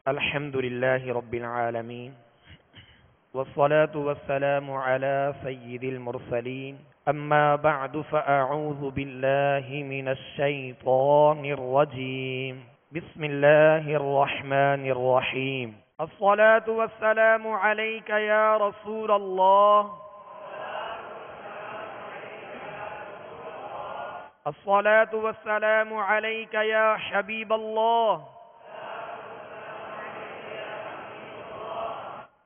الحمد لله رب العالمين والصلاة والسلام على سيد المرسلين أما بعد فأعوذ بالله من الشيطان الرجيم بسم الله الرحمن الرحيم الصلاة والسلام عليك يا رسول الله الصلاة والسلام عليك يا حبيب الله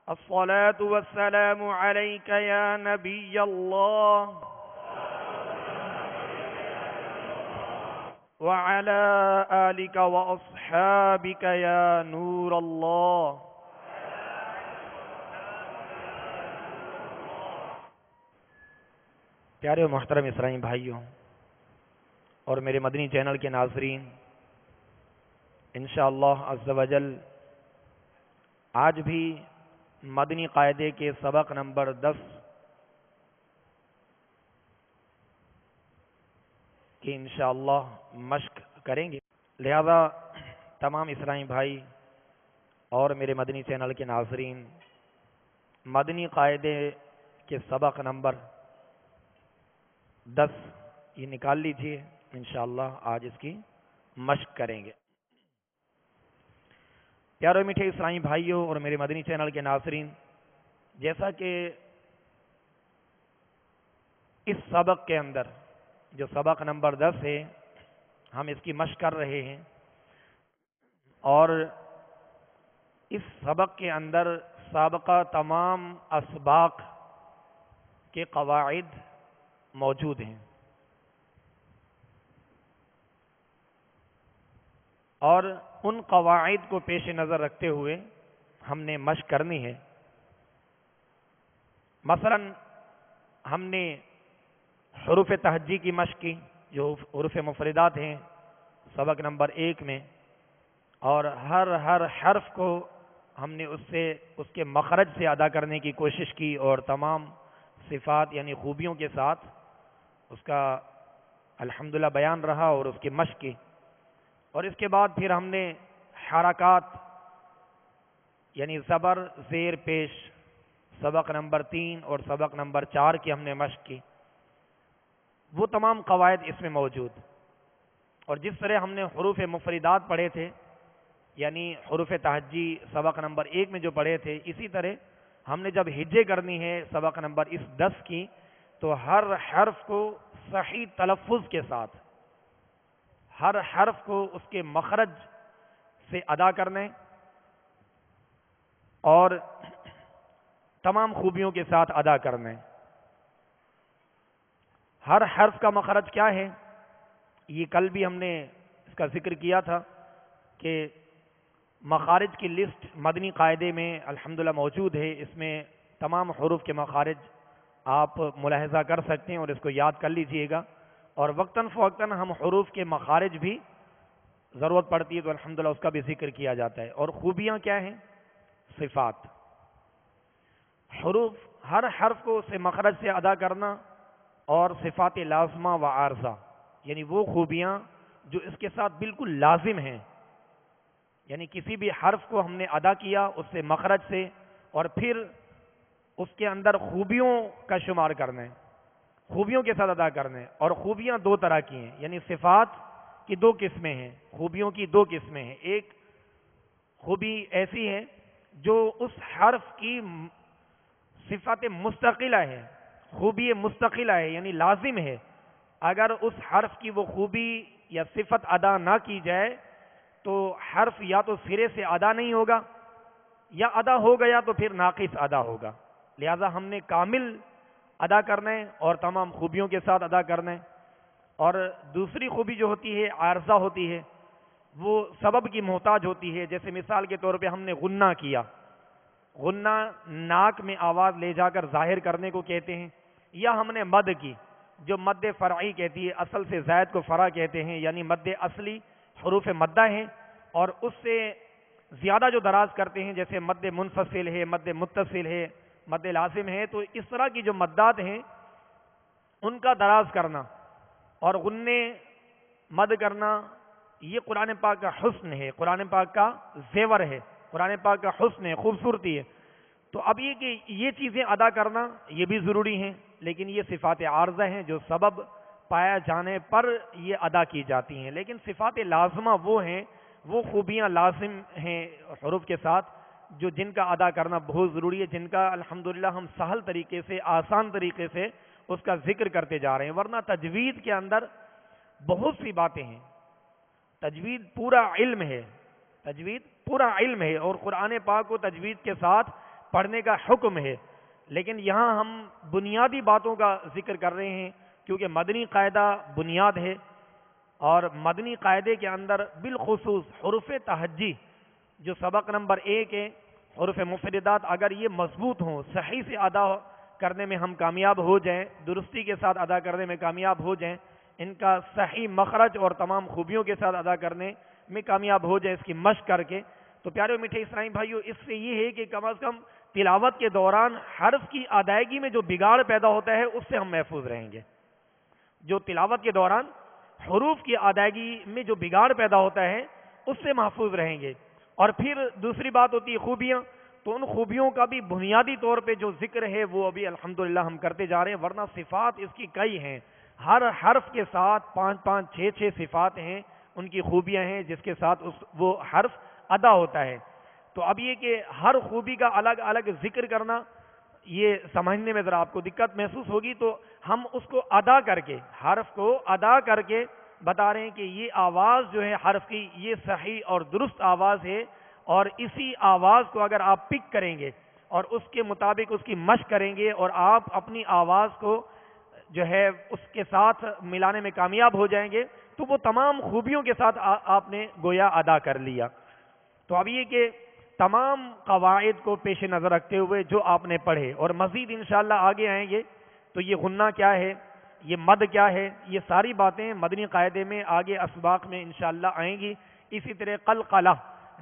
الصلاة والسلام عليك يا نبي الله وعلى آلك وأصحابك يا نور الله پیارے و محترم اسرائیلی بھائیوں اور میرے مدنی چینل کے ناظرین، انشاءاللہ عز و جل آج بھی مدنی قاعدے کے سبق نمبر 10 کی انشاءاللہ مشق کریں گے۔ لہذا تمام اسرائیلی بھائی اور میرے مدنی چینل کے ناظرین، مدنی قاعدے کے سبق نمبر 10 یہ نکال لیجئے، انشاءاللہ آج اس کی مشق کریں گے۔ پیارے میٹھے اسرائیلی بھائیوں اور میرے مدنی چینل کے ناظرین، جیسا کہ اس سبق کے اندر جو سبق نمبر 10 ہے ہم اس کی مشق کر رہے ہیں، اور اس سبق کے اندر سابقہ تمام اسباق کے قواعد موجود ہیں، اور ان قواعد کو پیش نظر رکھتے ہوئے ہم نے مشق کرنی ہے۔ مثلا ہم نے حروف تہجی کی مشق کی، جو حروف مفردات ہیں سبق نمبر 1 میں، اور ہر حرف کو ہم نے اس کے مخرج سے ادا کرنے کی کوشش کی، اور تمام صفات یعنی خوبیوں کے ساتھ اس کا الحمدللہ بیان رہا اور اس کی مشق کی۔ اور اس کے بعد پھر ہم نے حرکات یعنی زبر زیر پیش سبق نمبر 3 اور سبق نمبر 4 کی ہم نے مشق کی۔ وہ تمام قواعد اس میں موجود، اور جس طرح ہم نے حروف مفردات پڑھے تھے یعنی حروف تہجی سبق نمبر 1 میں جو پڑھے تھے، اسی طرح ہم نے جب ہجے کرنی ہے سبق نمبر اس 10 کی، تو ہر حرف کو صحیح تلفظ کے ساتھ ہر حرف کو اس کے مخرج سے ادا کرنے اور تمام خوبیوں کے ساتھ ادا کرنے۔ ہر حرف کا مخرج کیا ہے، یہ کل بھی ہم نے اس کا ذکر کیا تھا کہ مخارج کی لسٹ مدنی قاعدے میں الحمدللہ موجود ہے، اس میں تمام حروف کے مخارج آپ ملاحظہ کر سکتے ہیں اور اس کو یاد کر لیجئے گا، اور وقتاً فوقتاً ہم حروف کے مخارج بھی ضرورت پڑتی ہے تو الحمدللہ اس کا بھی ذکر کیا جاتا ہے۔ اور خوبیاں کیا ہیں؟ صفات، حروف ہر حرف کو اس سے مخرج سے ادا کرنا، اور صفات لازمہ و عارضہ یعنی وہ خوبیاں جو اس کے ساتھ بالکل لازم ہیں، یعنی کسی بھی حرف کو ہم نے ادا کیا اس سے مخرج سے، اور پھر اس کے اندر خوبیوں کا شمار کرنا، خوبیوں کے ساتھ ادا کرنے۔ اور خوبیاں 2 طرح کی ہیں، یعنی صفات کی 2 قسمیں ہیں، خوبیوں کی 2 قسمیں ہیں۔ ایک خوبی ایسی ہے جو اس حرف کی صفت مستقلہ ہے، خوبی مستقلہ ہے یعنی لازم ہے، اگر اس حرف کی وہ خوبی یا صفت ادا نہ کی جائے تو حرف یا تو سرے سے ادا نہیں ہوگا، یا ادا ہو گیا تو پھر ناقص ادا ہوگا۔ لہذا ہم نے کامل ادا کرنے اور تمام خوبیوں کے ساتھ ادا کرنے۔ اور دوسری خوبی جو ہوتی ہے عارضہ ہوتی ہے، وہ سبب کی محتاج ہوتی ہے۔ جیسے مثال کے طور پہ ہم نے غنہ کیا، غنہ ناک میں آواز لے جا کر ظاہر کرنے کو کہتے ہیں، یا ہم نے مد کی جو مد فرعی کہتی ہے، اصل سے زائد کو فرع کہتے ہیں، یعنی مد اصلی حروف مدہ ہیں، اور اس سے زیادہ جو دراز کرتے ہیں جیسے مد منفصل ہے، مد متصل ہے، مد لازم ہے، تو اس طرح کی جو مدات ہیں ان کا دراز کرنا اور غنے مد کرنا، یہ قرآن پاک کا حسن ہے، قرآن پاک کا زیور ہے، قرآن پاک کا حسن ہے، خوبصورتی ہے. تو اب یہ کہ یہ چیزیں ادا کرنا یہ بھی ضروری ہیں، لیکن یہ صفات عارضہ ہیں جو سبب پایا جانے پر یہ ادا کی جاتی ہیں. لیکن صفات لازمہ وہ ہیں، وہ خوبیاں لازم ہیں حروف کے ساتھ جو جن کا ادا کرنا بہت ضروری ہے، جن کا الحمدللہ ہم سہل طریقے سے، آسان طریقے سے اس کا ذکر کرتے جا رہے ہیں. ورنہ تجوید کے اندر بہت سی باتیں ہیں. تجوید پورا علم ہے، تجوید پورا علم ہے، اور قرآن پاک کو تجوید کے ساتھ پڑھنے کا حکم ہے. لیکن یہاں ہم بنیادی باتوں کا ذکر کر رہے ہیں کیونکہ مدنی قاعدہ بنیاد ہے، اور مدنی قاعدے کے اندر بالخصوص حروف تہجی جو سبق نمبر 1 ہے، حروف مفردات اگر یہ مضبوط ہوں، صحیح سے ادا کرنے میں ہم کامیاب ہو جائیں، درستی کے ساتھ ادا کرنے میں کامیاب ہو جائیں، ان کا صحیح مخرج اور تمام خوبیوں کے ساتھ ادا کرنے میں کامیاب ہو جائے، اس کی مشق کر کے، تو پیارے میٹھے اسلامی بھائیو، اس سے یہ ہے کہ کم از کم تلاوت کے دوران حرف کی ادائیگی میں جو بگاڑ پیدا ہوتا ہے اس سے ہم محفوظ رہیں گے. جو تلاوت کے دوران حروف کی ادائیگی میں جو بگاڑ پیدا ہوتا ہے اس سے محفوظ رہیں گے. اور پھر دوسری بات ہوتی ہے خوبیاں، تو ان خوبیوں کا بھی بنیادی طور پہ جو ذکر ہے وہ ابھی الحمدللہ ہم کرتے جا رہے ہیں. ورنہ صفات اس کی کئی ہیں، ہر حرف کے ساتھ 5 6 صفات ہیں، ان کی خوبیاں ہیں جس کے ساتھ وہ حرف ادا ہوتا ہے. تو اب یہ کہ ہر خوبی کا الگ الگ ذکر کرنا، یہ سمجھنے میں ذرا آپ کو دقت محسوس ہوگی، تو ہم اس کو ادا کر کے، حرف کو ادا کر کے بتا رہے ہیں کہ یہ آواز جو ہے حرف کی، یہ صحیح اور درست آواز ہے، اور اسی آواز کو اگر آپ پک کریں گے اور اس کے مطابق اس کی مشق کریں گے اور آپ اپنی آواز کو جو ہے اس کے ساتھ ملانے میں کامیاب ہو جائیں گے، تو وہ تمام خوبیوں کے ساتھ آپ نے گویا ادا کر لیا. تو اب یہ کہ تمام قواعد کو پیش نظر رکھتے ہوئے جو آپ نے پڑھے، اور مزید انشاءاللہ آگے آئیں گے، تو یہ غنہ کیا ہے، یہ مد کیا ہے، یہ ساری باتیں مدنی قاعدے میں آگے اسباق میں انشاءاللہ آئیں گی. اسی طرح قلقلہ،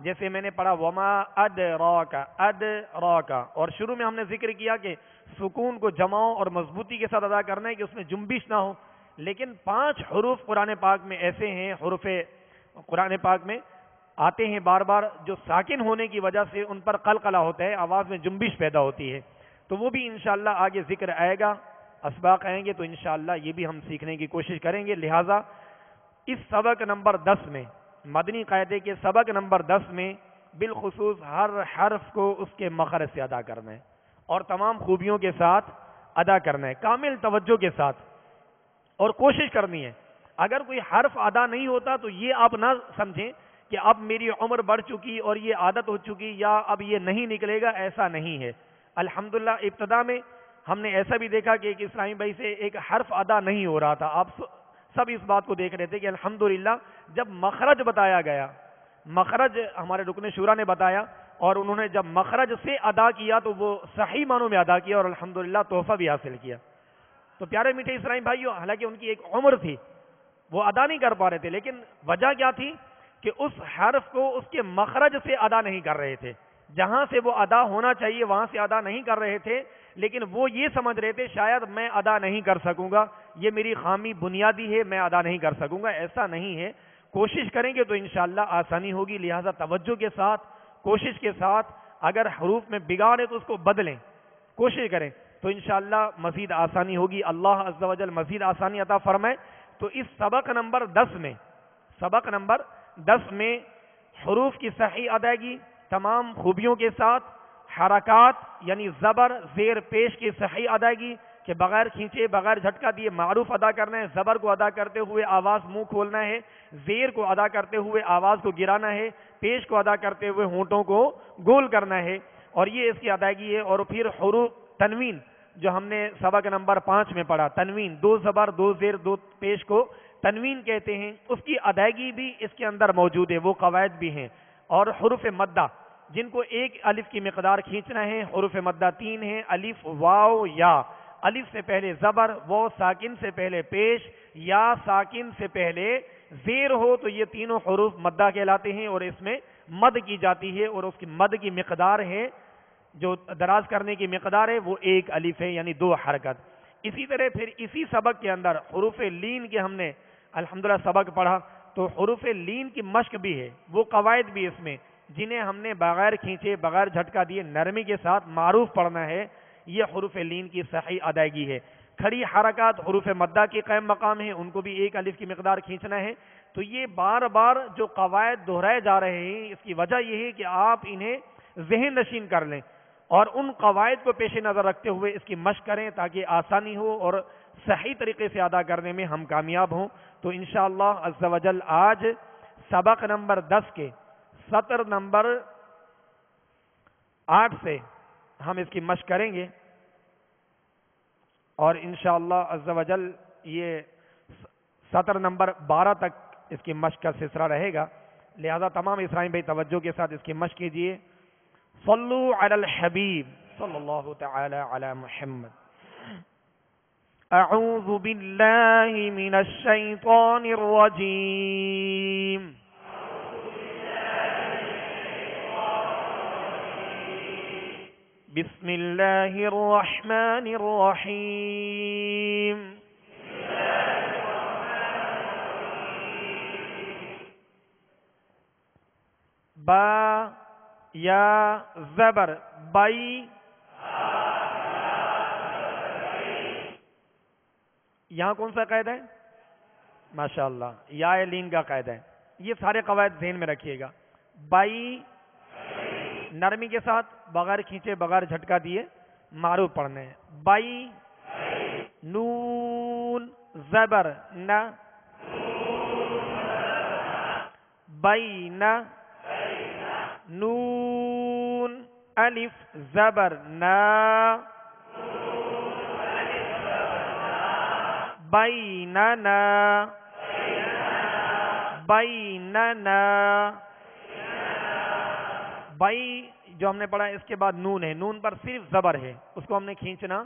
جیسے میں نے پڑھا وما ادراک ادراک، اور شروع میں ہم نے ذکر کیا کہ سکون کو جماؤ اور مضبوطی کے ساتھ ادا کرنا ہے کہ اس میں جنبش نہ ہو. لیکن 5 حروف قرآن پاک میں ایسے ہیں، حروف قرآن پاک میں آتے ہیں بار بار جو ساکن ہونے کی وجہ سے ان پر قلقلہ ہوتا ہے، آواز میں جنبش پیدا ہوتی ہے. تو وہ بھی انشاءاللہ آگے ذکر آئے گا، اسباق آئیں گے تو انشاءاللہ یہ بھی ہم سیکھنے کی کوشش کریں گے. لہٰذا اس سبق نمبر 10 میں، مدنی قاعدے کے سبق نمبر 10 میں بالخصوص ہر حرف کو اس کے مخرج سے ادا کرنا ہے اور تمام خوبیوں کے ساتھ ادا کرنا ہے، کامل توجہ کے ساتھ، اور کوشش کرنی ہے. اگر کوئی حرف ادا نہیں ہوتا تو یہ آپ نہ سمجھیں کہ اب میری عمر بڑھ چکی اور یہ عادت ہو چکی یا اب یہ نہیں نکلے گا، ایسا نہیں ہے. الحمدللہ ابتدا میں ہم نے ایسا بھی دیکھا کہ ایک اسلامی بھائی سے ایک حرف ادا نہیں ہو رہا تھا. آپ سب اس بات کو دیکھ رہے تھے کہ الحمدللہ جب مخرج بتایا گیا، مخرج ہمارے رکن شورا نے بتایا، اور انہوں نے جب مخرج سے ادا کیا تو وہ صحیح معنوں میں ادا کیا اور الحمدللہ تحفہ بھی حاصل کیا. تو پیارے میٹھے اسلامی بھائیوں، حالانکہ ان کی ایک عمر تھی، وہ ادا نہیں کر پا رہے تھے، لیکن وجہ کیا تھی کہ اس حرف کو اس کے مخرج سے ادا نہیں کر رہے تھے. جہاں سے وہ ادا ہونا چاہیے وہاں سے ادا نہیں کر رہے تھے، لیکن وہ یہ سمجھ رہے تھے شاید میں ادا نہیں کر سکوں گا، یہ میری خامی بنیادی ہے، میں ادا نہیں کر سکوں گا. ایسا نہیں ہے، کوشش کریں گے تو انشاءاللہ آسانی ہوگی. لہٰذا توجہ کے ساتھ، کوشش کے ساتھ، اگر حروف میں بگاڑ ہے تو اس کو بدلیں، کوشش کریں تو انشاءاللہ مزید آسانی ہوگی. اللہ عز و جل مزید آسانی عطا فرمائے. تو اس سبق نمبر 10 میں، سبق نمبر 10 میں حروف کی صحیح ادائیگی تمام خوبیوں کے ساتھ، حرکات یعنی زبر زیر پیش کی صحیح ادائیگی کہ بغیر کھینچے بغیر جھٹکا دیے معروف ادا کرنا ہے، زبر کو ادا کرتے ہوئے آواز منہ کھولنا ہے، زیر کو ادا کرتے ہوئے آواز کو گرانا ہے، پیش کو ادا کرتے ہوئے ہونٹوں کو گول کرنا ہے، اور یہ اس کی ادائیگی ہے. اور پھر حروف تنوین جو ہم نے سبق نمبر 5 میں پڑھا، تنوین 2 زبر 2 زیر 2 پیش کو تنوین کہتے ہیں، اس کی ادائیگی بھی اس کے اندر موجود ہے، وہ قواعد بھی ہیں. اور حروف مدہ جن کو 1 الف کی مقدار کھینچنا ہے، حروف مدہ 3 ہیں، الف واو یا. الف سے پہلے زبر، واو ساکن سے پہلے پیش، یا ساکن سے پہلے زیر ہو، تو یہ تینوں حروف مدہ کہلاتے ہیں اور اس میں مد کی جاتی ہے، اور اس کی مد کی مقدار ہے، جو دراز کرنے کی مقدار ہے وہ 1 الف ہے، یعنی 2 حرکت. اسی طرح پھر اسی سبق کے اندر حروف لین کے ہم نے الحمدللہ سبق پڑھا، تو حروف لین کی مشق بھی ہے، وہ قواعد بھی اس میں جنہیں ہم نے بغیر کھینچے بغیر جھٹکا دیے نرمی کے ساتھ معروف پڑھنا ہے، یہ حروف لین کی صحیح ادائیگی ہے۔ کھڑی حرکات حروف مدہ کے قائم مقام ہیں، ان کو بھی ایک الف کی مقدار کھینچنا ہے۔ تو یہ بار بار جو قواعد دہرائے جا رہے ہیں، اس کی وجہ یہ ہے کہ آپ انہیں ذہن نشین کر لیں اور ان قواعد کو پیش نظر رکھتے ہوئے اس کی مشق کریں تاکہ آسانی ہو اور صحیح طریقے سے ادا کرنے میں ہم کامیاب ہوں۔ تو انشاءاللہ عز و جل آج سبق نمبر 10 کے سطر نمبر 8 سے ہم اس کی مشق کریں گے، اور انشاءاللہ عز و جل یہ سطر نمبر 12 تک اس کی مشق کا سلسلہ رہے گا، لہذا تمام اسرائیل بھائی توجہ کے ساتھ اس کی مشق کیجیے۔ صلو علی الحبیب صلی اللہ تعالی علی محمد۔ اعوذ باللہ من الشیطان الرجیم، بسم اللہ الرحمن الرحیم۔ با یا زبر بائی، یہاں کون سا قید ہے؟ ماشاءاللہ یا لین کا قید ہے۔ یہ سارے قواعد ذہن میں رکھیے گا۔ بائی نرمی کے ساتھ بغیر کھینچے بغیر جھٹکا دیے معروف پڑھنے ہیں۔ بائی نون زبر نہ، بین نون الف زبر نا، بیننا بیننا۔ بائی جو ہم نے پڑھا اس کے بعد نون ہے، نون پر صرف زبر ہے، اس کو ہم نے کھینچنا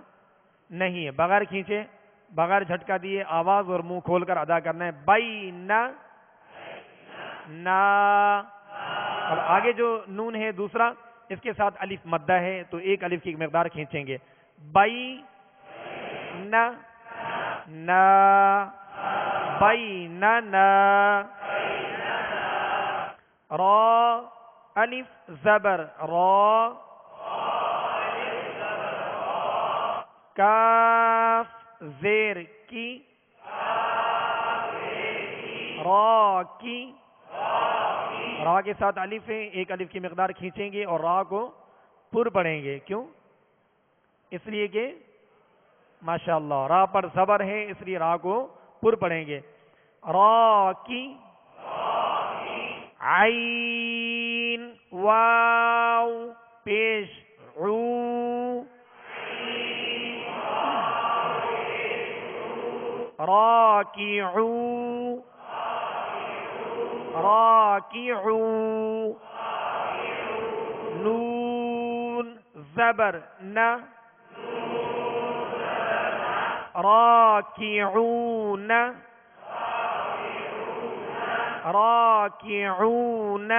نہیں ہے، بغیر کھینچے بغیر جھٹکا دیے آواز اور منہ کھول کر ادا کرنا ہے۔ بینا نا۔ اب آگے جو نون ہے دوسرا، اس کے ساتھ الف مدہ ہے تو ایک الف کی مقدار کھینچیں گے۔ بائی نا نا، بینا نا۔ را الف زبر را، کاف زیر کی، را کی، را کے ساتھ الف ہے، ایک الف کی مقدار کھینچیں گے اور را کو پر پڑھیں گے۔ کیوں؟ اس لیے کہ ماشاءاللہ را پر زبر ہے، اس لیے را کو پر پڑھیں گے۔ را کی، عین واو پیش عو، راکعو راکعو۔ نون زبر نہ، راکعون راکعون۔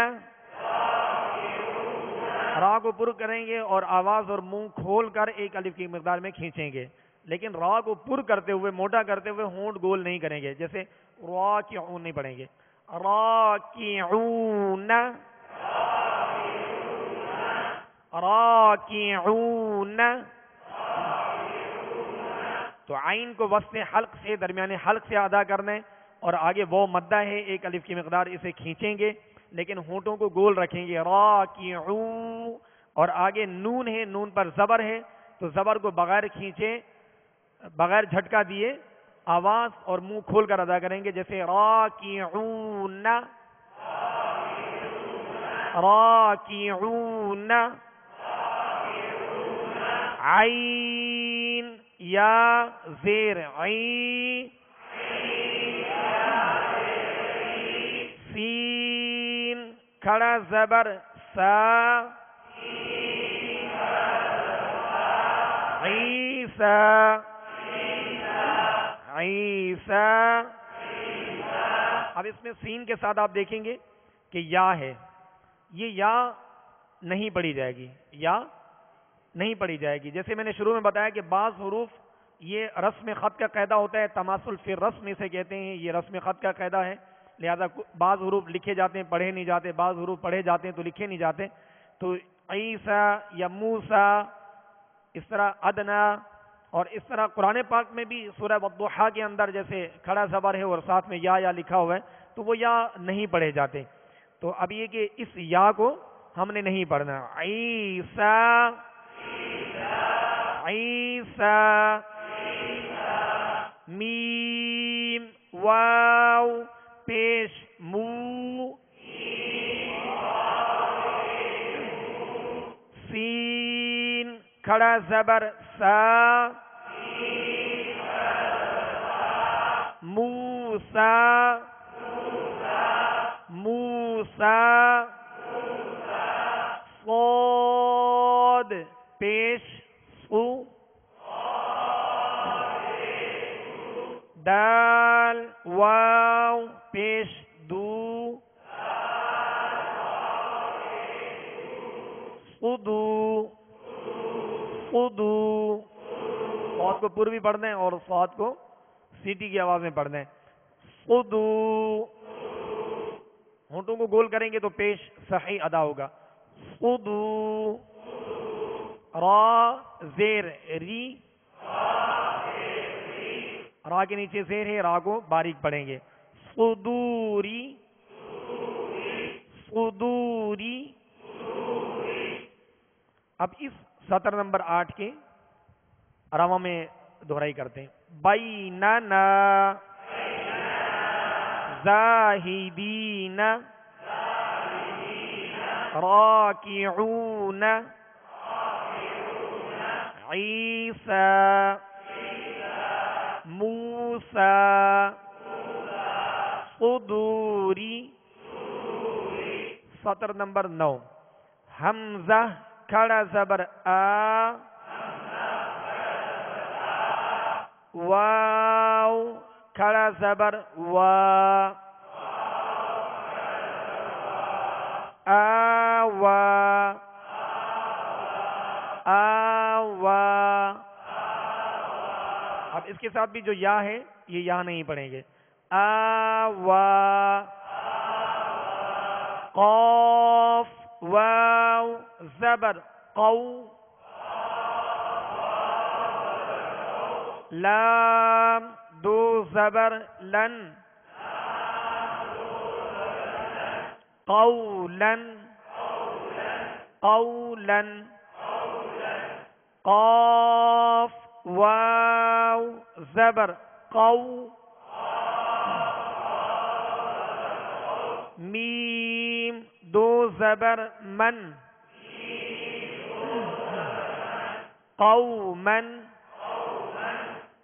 را کو پر کریں گے اور آواز اور منہ کھول کر ایک الف کی مقدار میں کھینچیں گے، لیکن را کو پر کرتے ہوئے موٹا کرتے ہوئے ہونٹ گول نہیں کریں گے، جیسے راکعون نہیں پڑھیں گے۔ راکعون راکعون۔ تو عین کو وسط حلق سے درمیانے حلق سے ادا کرنا ہے، اور آگے وہ مدہ ہے ایک الف کی مقدار، اسے کھینچیں گے لیکن ہونٹوں کو گول رکھیں گے۔ راکعو، اور آگے نون ہے، نون پر زبر ہے تو زبر کو بغیر کھینچے بغیر جھٹکا دیے آواز اور منہ کھول کر ادا کریں گے، جیسے راکعون راکعون۔ عین یا زیر عین، سین کھڑا زبر سا، عیسیٰ عیسیٰ۔ اب اس میں سین کے ساتھ آپ دیکھیں گے کہ یا ہے، یہ یا نہیں پڑھی جائے گی، یا نہیں پڑھی جائے گی۔ جیسے میں نے شروع میں بتایا کہ بعض حروف یہ رسم خط کا قاعدہ ہوتا ہے، تماثل فی الرسم اسے کہتے ہیں، یہ رسم خط کا قاعدہ ہے، لہذا بعض حروف لکھے جاتے ہیں پڑھے نہیں جاتے، بعض حروف پڑھے جاتے ہیں تو لکھے نہیں جاتے. تو عیسیٰ یا موسیٰ، اس طرح ادنا، اور اس طرح قرآن پاک میں بھی سورہ والضحیٰ کے اندر جیسے کھڑا زبر ہے اور ساتھ میں یا لکھا ہوا ہے تو وہ یا نہیں پڑھے جاتے. تو اب یہ کہ اس یا کو ہم نے نہیں پڑھنا. عیسیٰ، عیسیٰ، میم واو پیش مو، سین کھڑا زبر سا، موسیٰ، موسیٰ، صاد پیش سو، دال واو پیش دو، صدو، صدو، صاد کو پر بھی پڑھنا ہے اور صاد کو سیٹی کی آواز میں پڑھنا ہے. صدو، ہونٹوں کو گول کریں گے تو پیش صحیح ادا ہوگا. صدو، را زیر ری، را کے نیچے زیر ہے، را کو باریک پڑھیں گے. صدوری، صدوری. اب اس سطر نمبر 8 کے رواں میں دہرائی کرتے ہیں. بیننا زاہدین راکعون عیسیٰ موسیٰ صدوری. سطر نمبر 9 حمزہ کھڑا زبر آ، واو کھڑا زبر وا، آوا، آوا. اب اس کے ساتھ بھی جو یا ہے یہ یا نہیں پڑھیں گے. آوا، قاف واو زبر قو، لام دو زبر لن، قولا، قولا. قاف واو زبر قو، میم دو زبر من، قوما،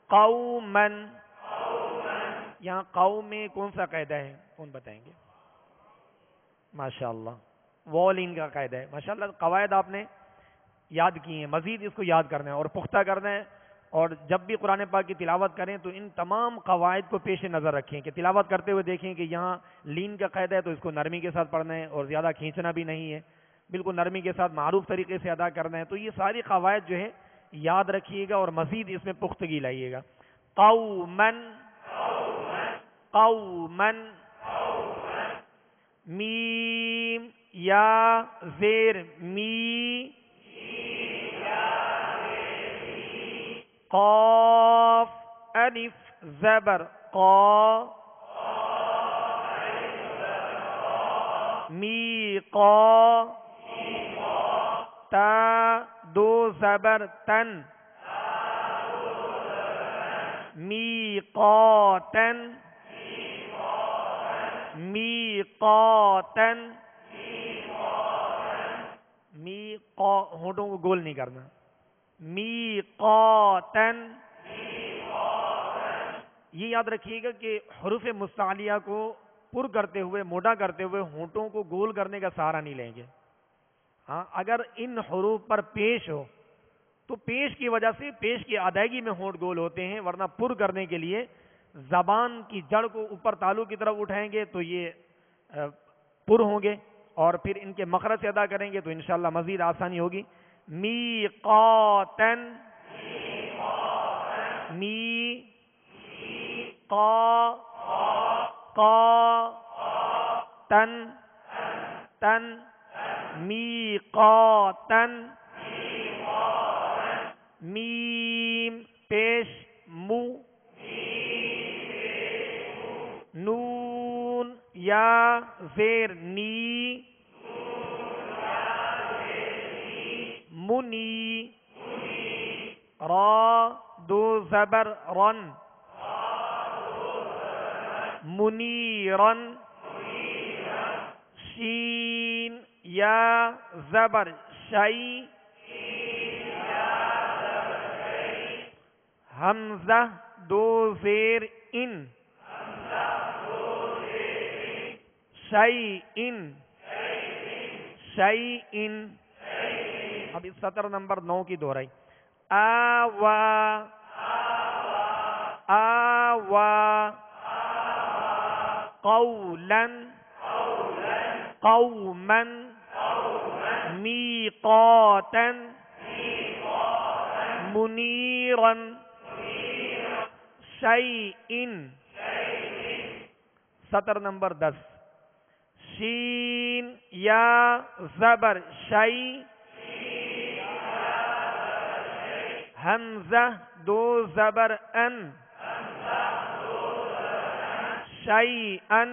قوما. یہاں قوم میں کون سا قاعدہ ہے کون بتائیں گے؟ ماشاءاللہ والین کا قاعدہ ہے. ماشاءاللہ قواعد آپ نے یاد کی ہیں، مزید اس کو یاد کرنا ہے اور پختہ کرنا ہے. اور جب بھی قرآن پاک کی تلاوت کریں تو ان تمام قواعد کو پیش نظر رکھیں کہ تلاوت کرتے ہوئے دیکھیں کہ یہاں لین کا قاعدہ ہے تو اس کو نرمی کے ساتھ پڑھنا ہے اور زیادہ کھینچنا بھی نہیں ہے، بالکل نرمی کے ساتھ معروف طریقے سے ادا کرنا ہے. تو یہ ساری قواعد جو ہے یاد رکھیے گا اور مزید اس میں پختگی لائیے گا. قومن، قومن. میم یا زیر می، قاف الف زبر قا، می قا، تا دو زبر تن، می قاتن، می قاتن. می قا ہونٹوں کو گول نہیں کرنا. می قاتن. یہ یاد رکھیے گا کہ حروف مستعلیہ کو پر کرتے ہوئے موٹا کرتے ہوئے ہونٹوں کو گول کرنے کا سہارا نہیں لیں گے. ہاں اگر ان حروف پر پیش ہو تو پیش کی وجہ سے پیش کی ادائیگی میں ہونٹ گول ہوتے ہیں، ورنہ پر کرنے کے لیے زبان کی جڑ کو اوپر تالو کی طرف اٹھائیں گے تو یہ پر ہوں گے اور پھر ان کے مخرج سے ادا کریں گے تو انشاءاللہ مزید آسانی ہوگی. میقاتن، می قا، قا تن تن میقاتن میم پیش مو نون یا زیر نی منی را دو زبر رن منیرن شین یا زبر شئی حمزہ دو زیر ان شیئن شیئن. اب اس سطر نمبر 9 کی دہرائی. آوا آوا قولا قوما میقاتا منیرا شیئن. سطر نمبر 10. شین یا زبر شئی حمزہ دو زبر ان شیئن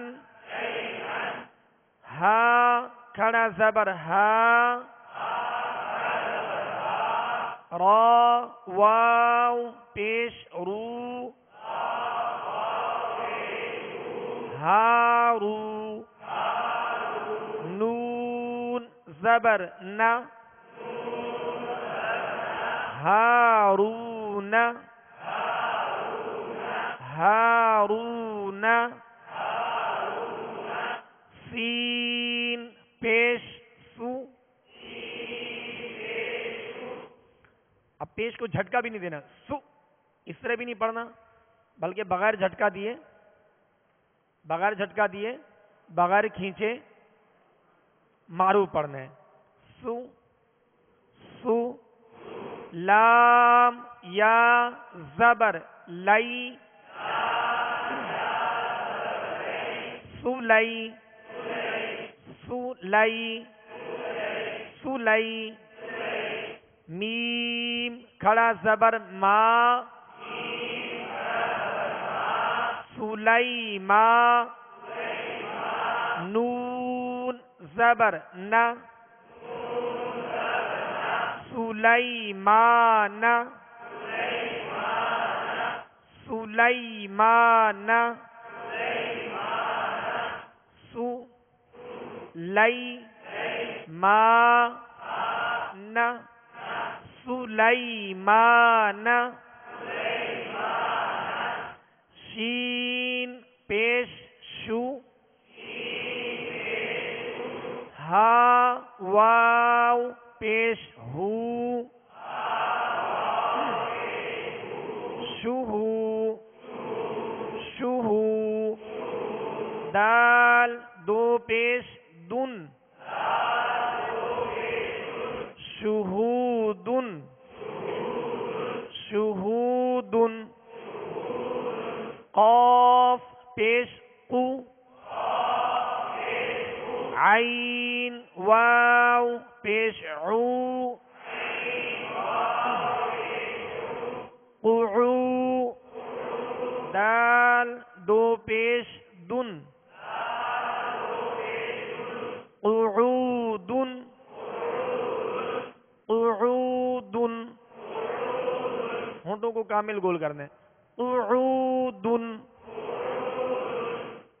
ہا کھڑا زبر ہا را واو پیش رو ہارو نون زبر نا ہارون ہارون سین پیش سو. اب پیش کو جھٹکا بھی نہیں دینا, سو اس طرح بھی نہیں پڑھنا بلکہ بغیر جھٹکا دیے بغیر کھینچے معروف پڑھنا ہے. سو سو. لام یا زبر لئی سولی سولی سولی. میم کھڑا زبر ما سلیما نون زبر نا سلیمان سلیمان سلیمان سلیمان. شین پیش شو ہا واو پیش ہو شوہو شوہو. دال دو پیش دن شہودن شہودن. قاف پیش قو عین واو پیش عو قعو. دال دو پیش دن قعودن قعودن. ہونٹوں کو کامل گول کرنا ہے. قعودن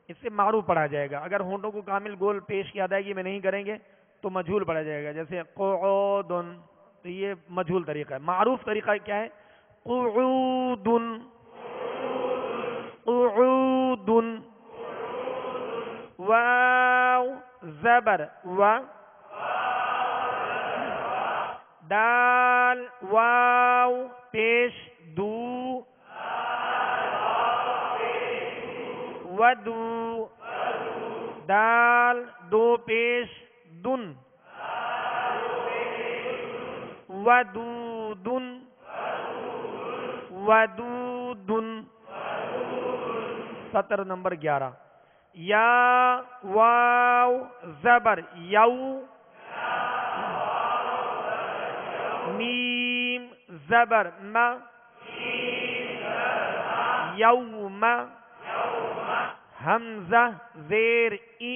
اس سے معروف پڑھا جائے گا. اگر ہونٹوں کو کامل گول پیش کی ادائیگی میں نہیں کریں گے تو مجھول پڑھا جائے گا. جیسے قعودن تو یہ مجھول طریقہ ہے. معروف طریقہ کیا ہے؟ قعودن قعودن. واو زبر و دال واو پیش دو ودو. دال دو پیش دن ودودن ودودن. سطر نمبر 11. یا واو زبر یو، میم زبر ما، یوم، حمزہ زیر ای،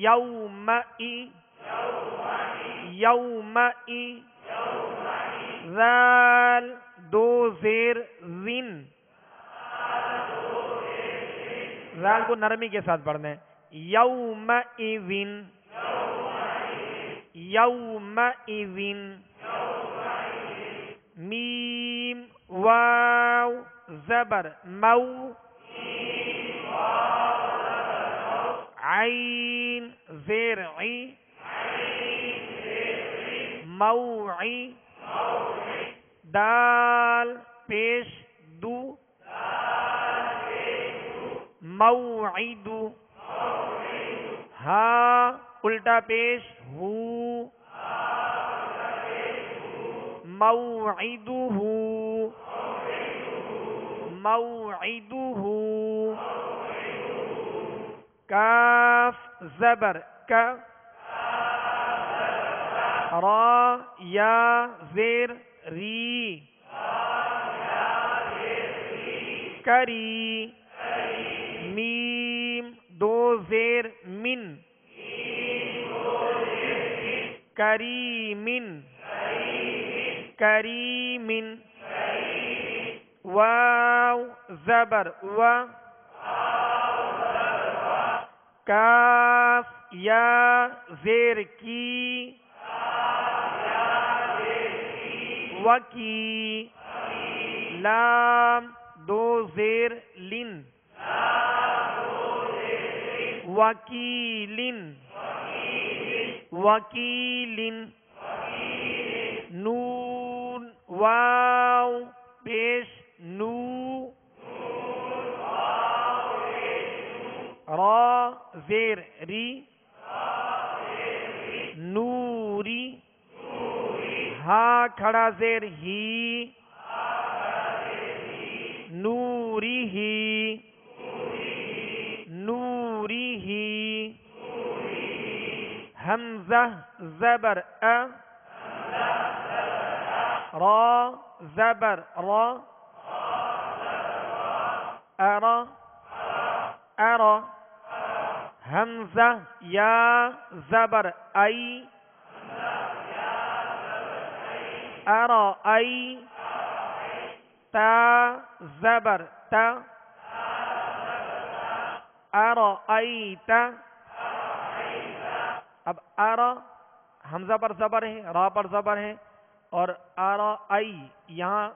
یوم ای، یوم ای، ذال دو زیر زن، ذال کو نرمی کے ساتھ پڑھنا ہے، یوم اذن، یوم اذن، میم واو زبر مو، عین زیر عی، موعی، دال پیش دو، موعد، ہا الٹا پیش ہو، موعدہ، موعدہ، کاف زبر کا، را یا زیر ری، کری، میم دو زیر من، کریمن، کریمن، واو زبر و، کاف یا زیر کی، وکی، لام دو زیر لن، وکیلن، وکیلن، نون واو پیش نو، را زیر ری، نوری، ہا کھڑا زیر ہی، نوری ہی، نوری ہی، حمزہ زبر ا، را زبر را، ارا، ارا، حمزہ یا زبر ای، ارا ای، تا زبر تا، ارا ایت، اب ارا حمزہ پر زبر ہے، را پر زبر ہے، اور ارا ای یہاں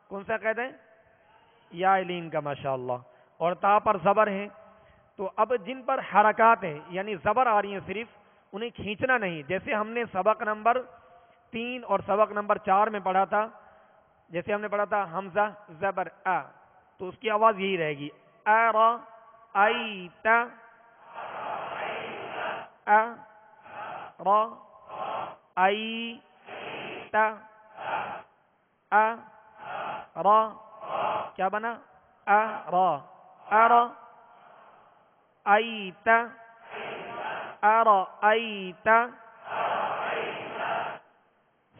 کون سا قید ہے؟ یا لین کا، ماشاءاللہ، اور تا پر زبر ہے. تو اب جن پر حرکات ہیں یعنی زبر آ رہی ہیں صرف انہیں کھینچنا نہیں، جیسے ہم نے سبق نمبر 3 اور سبق نمبر 4 میں پڑھا تھا، جیسے ہم نے پڑھا تھا حمزہ زبر ا، تو اس کی آواز یہی رہے گی، ارا ایت، ا را ایت، ا را، کیا بنا؟ ارا، ارا ایت، ارا ایت.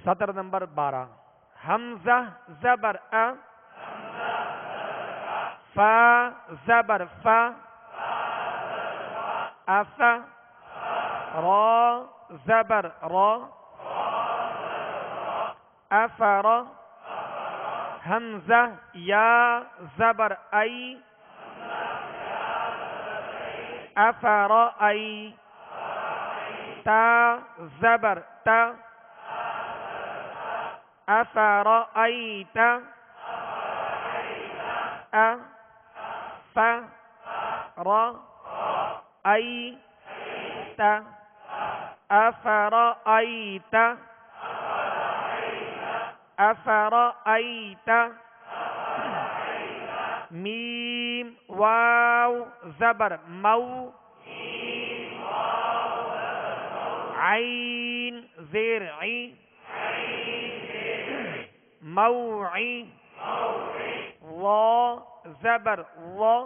سطر نمبر 12، حمزہ زبر ا، فا زبر فا، اف، را زبر را، افر، حمزہ یا زبر ای، افر ای، تا زبر تا، افر ایت، ا، ف، را، ایت، افر ایت، افر ایت، میم واو زبر مو، عین زیر عی، موعی، وا زبر وا،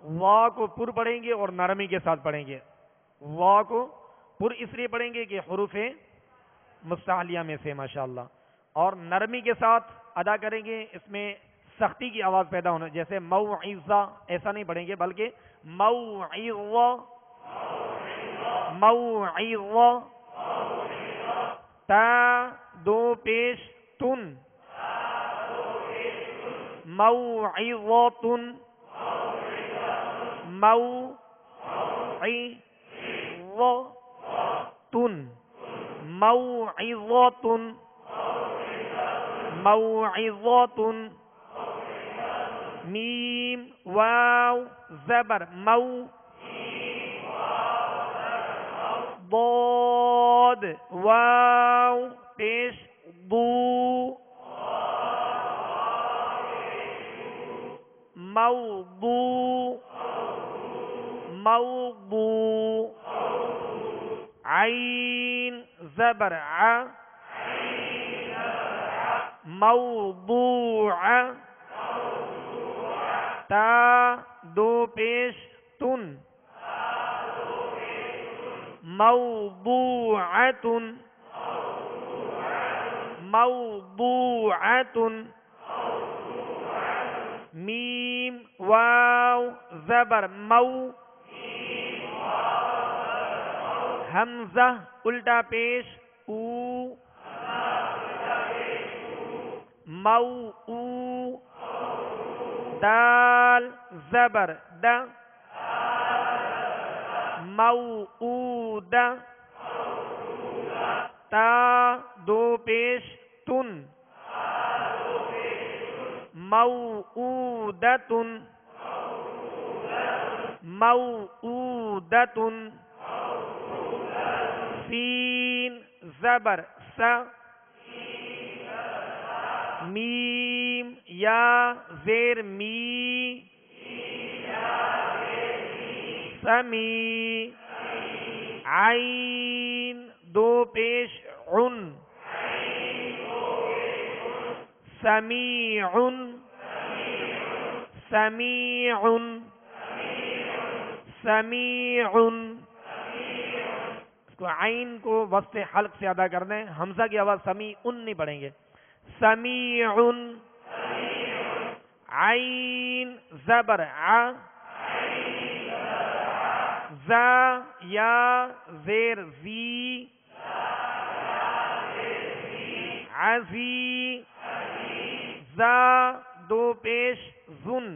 وا کو پر پڑھیں گے اور نرمی کے ساتھ پڑھیں گے. وا کو پر اس لیے پڑھیں گے کہ حروف مستعلیہ میں سے ماشاءاللہ، اور نرمی کے ساتھ ادا کریں گے. اس میں سختی کی آواز پیدا ہونا، جیسے موعظہ ایسا نہیں پڑھیں گے بلکہ موعظہ موعظہ. تا دو پیش تن موعظۃ موعظۃ موعظۃ. میم واو زبر مو. ضاد واو پیش ضو موضوع موضوع. عین زبر ع موضوع. تا دو پیش تن موضوعۃ موضوعۃ. میم واو زبر مو. حمزہ الٹا پیش او مو او. دال زبر د موعود. تا دو پیش تن موعودۃ موعودۃ. سین زبر س میم یا زیر می سمی. عین دو پیش عن سمیع سمیع سمیع. اس کو عین کو وسط حلق سے ادا کرنا ہے. حمزہ کی آواز سمیع نہیں پڑھیں گے. سمیع. عین زبر ع زا یا زیر زی عزی. زا دو پیش زن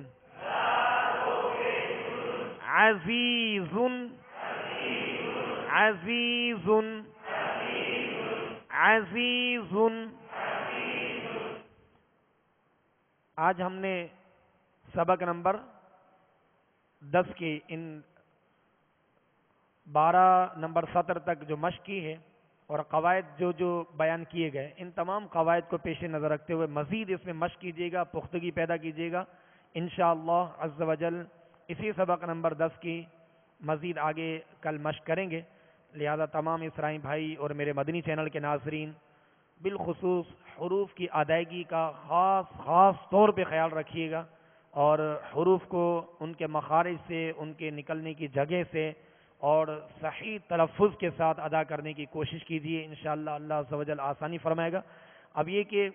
عزیز عزیز عزیز. آج ہم نے سبق نمبر 10 کی ان 12 نمبر سطر تک جو مشق کی ہے اور قواعد جو بیان کیے گئے، ان تمام قواعد کو پیش نظر رکھتے ہوئے مزید اس میں مشق کیجیے گا، پختگی پیدا کیجیے گا. انشاءاللہ عز و جل اسی سبق نمبر 10 کی مزید آگے کل مشق کریں گے. لہذا تمام اسرائی بھائی اور میرے مدنی چینل کے ناظرین بالخصوص حروف کی ادائیگی کا خاص طور پہ خیال رکھیے گا، اور حروف کو ان کے مخارج سے، ان کے نکلنے کی جگہ سے اور صحیح تلفظ کے ساتھ ادا کرنے کی کوشش کیجیے. انشاءاللہ اللہ عز و جل آسانی فرمائے گا. اب یہ کہ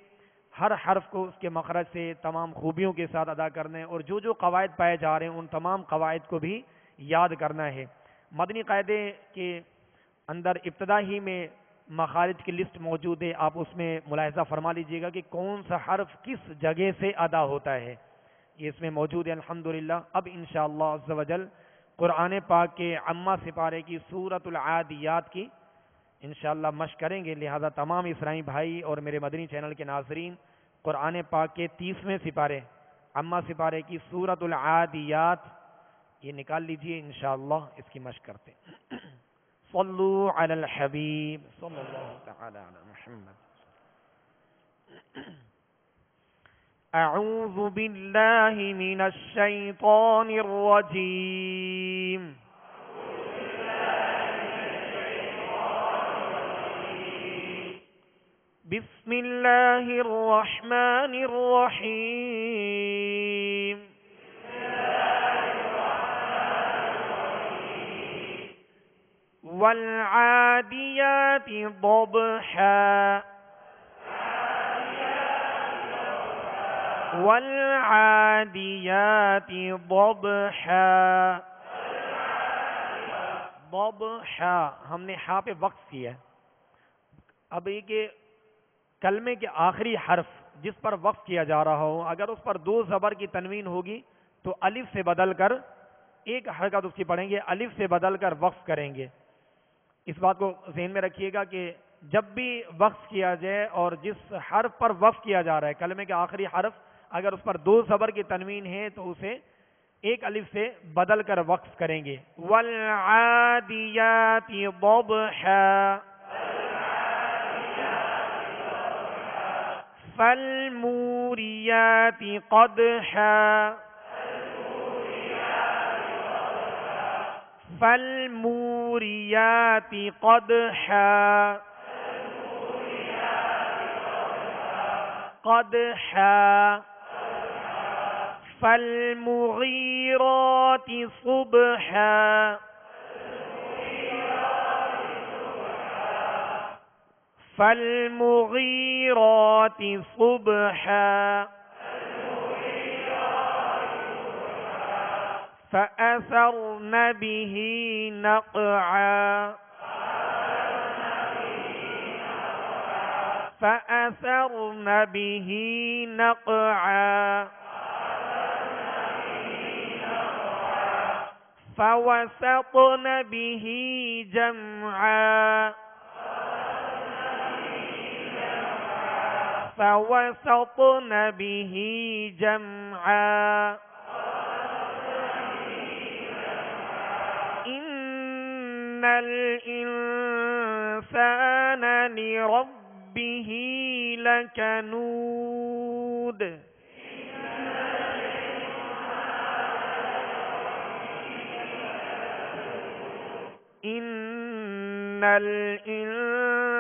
ہر حرف کو اس کے مخرج سے تمام خوبیوں کے ساتھ ادا کرنا ہے، اور جو قواعد پائے جا رہے ہیں ان تمام قواعد کو بھی یاد کرنا ہے. مدنی قاعدے کے اندر ابتدا ہی میں مخارج کی لسٹ موجود ہے، آپ اس میں ملاحظہ فرما لیجئے گا کہ کون سا حرف کس جگہ سے ادا ہوتا ہے، یہ اس میں موجود ہے الحمدللہ. اب انشاءاللہ عز و جل قرآن پاک کے عامہ سپارے کی سورۃ العادیات کی انشاءاللہ مشق کریں گے. لہذا تمام اسرائی بھائی اور میرے مدنی چینل کے ناظرین قرآن پاک کے 30ویں سپارے عامہ سپارے کی سورۃ العادیات یہ نکال لیجئے. انشاءاللہ اس کی مشق کرتے ہیں. صلو علی الحبیب صلی اللہ تعالی علی محمد. اعوذ باللہ من الشیطان الرجیم. بسم اللہ الرحمن الرحیم. والعاديات ضبحا والعاديات ضبحا. ضبحا ہم نے ہاں پہ وقف کیا ہے. اب یہ کہ کلمے کے آخری حرف جس پر وقف کیا جا رہا ہو اگر اس پر دو زبر کی تنوین ہوگی تو الف سے بدل کر ایک حرکت اس کی پڑھیں گے, الف سے بدل کر وقف کریں گے. اس بات کو ذہن میں رکھیے گا کہ جب بھی وقف کیا جائے اور جس حرف پر وقف کیا جا رہا ہے کلمے کے آخری حرف اگر اس پر دو زبر کی تنوین ہے تو اسے ایک الف سے بدل کر وقف کریں گے. والعادیات ضبحا فالموریات قدحا فالموریات قدحا قدحا فالمغيرات صبحا فالمغيرات صبحا فأثرن به نقعا فأثرن به نقعا فوسطن به جمعا فوسطن به جمعا إن الإنسان لربه لكنود إن الإنسان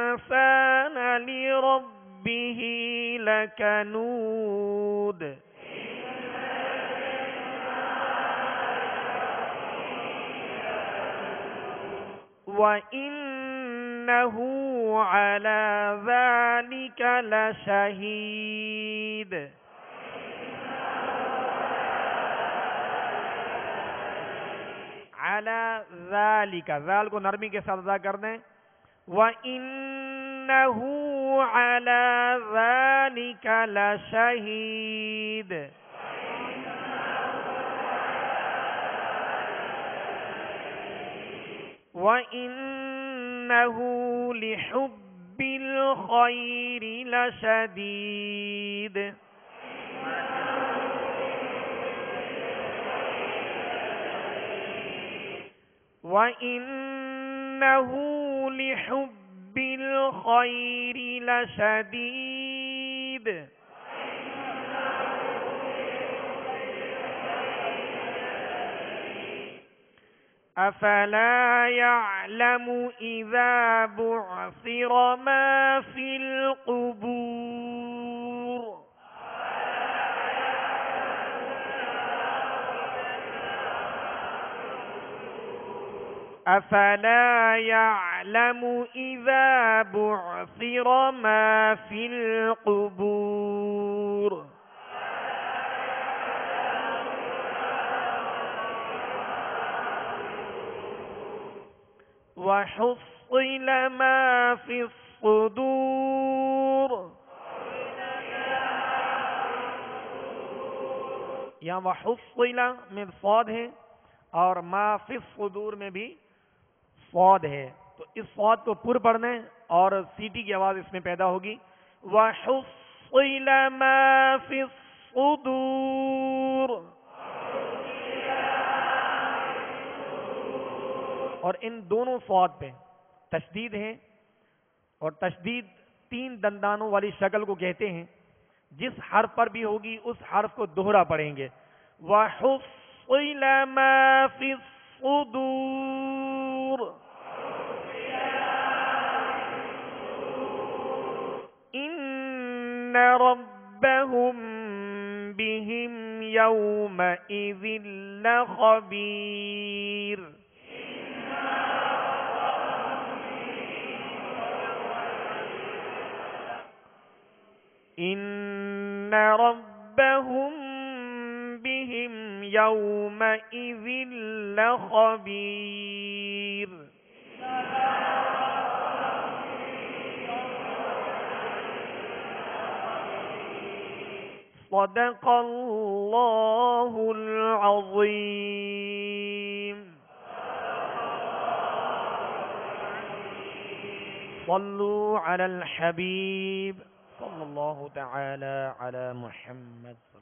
لربه لكنود وإنه على ذلك لشهيد على ذلك ذال کو نرمی کے ساتھ ادا کر دیں. وَإِنَّهُ عَلَى ذَلِكَ لَشَهِيدٌ وَإِنَّهُ لِحُبِّ الْخَيْرِ لَشَدِيدٌ وَإِنَّهُ لِحُبِّ الْخَيْرِ لَشَدِيدٌ أَفَلَا يَعْلَمُ إِذَا بُعْثِرَ مَا فِي الْقُبُورِ أَفَلَا يَعْلَمُ إِذَا بُعْثِرَ مَا فِي الْقُبُورِ وَحُصِّلَ مَا فِي الصُّدُورِ یہاں وَحُصِّلَ میں صاد ہے اور ما فی الصدور میں بھی صاد ہے تو اس صاد کو پر پڑھنا ہے اور سیٹی کی آواز اس میں پیدا ہوگی. وَحُصِّلَ مَا فِي الصُّدُورِ اور ان دونوں صاد پہ تشدید ہے اور تشدید تین دندانوں والی شکل کو کہتے ہیں. جس حرف پر بھی ہوگی اس حرف کو دوہرا پڑھیں گے. وَحُصِّلَ مَا فِي الصُّدُورِ إِنَّ رَبَّهُمْ بِهِمْ يَوْمَئِذٍ لَخَبِيرٌ إن ربهم بهم يومئذ لخبير. صدق الله العظيم. صلوا على الحبيب صلى الله تعالى على محمد.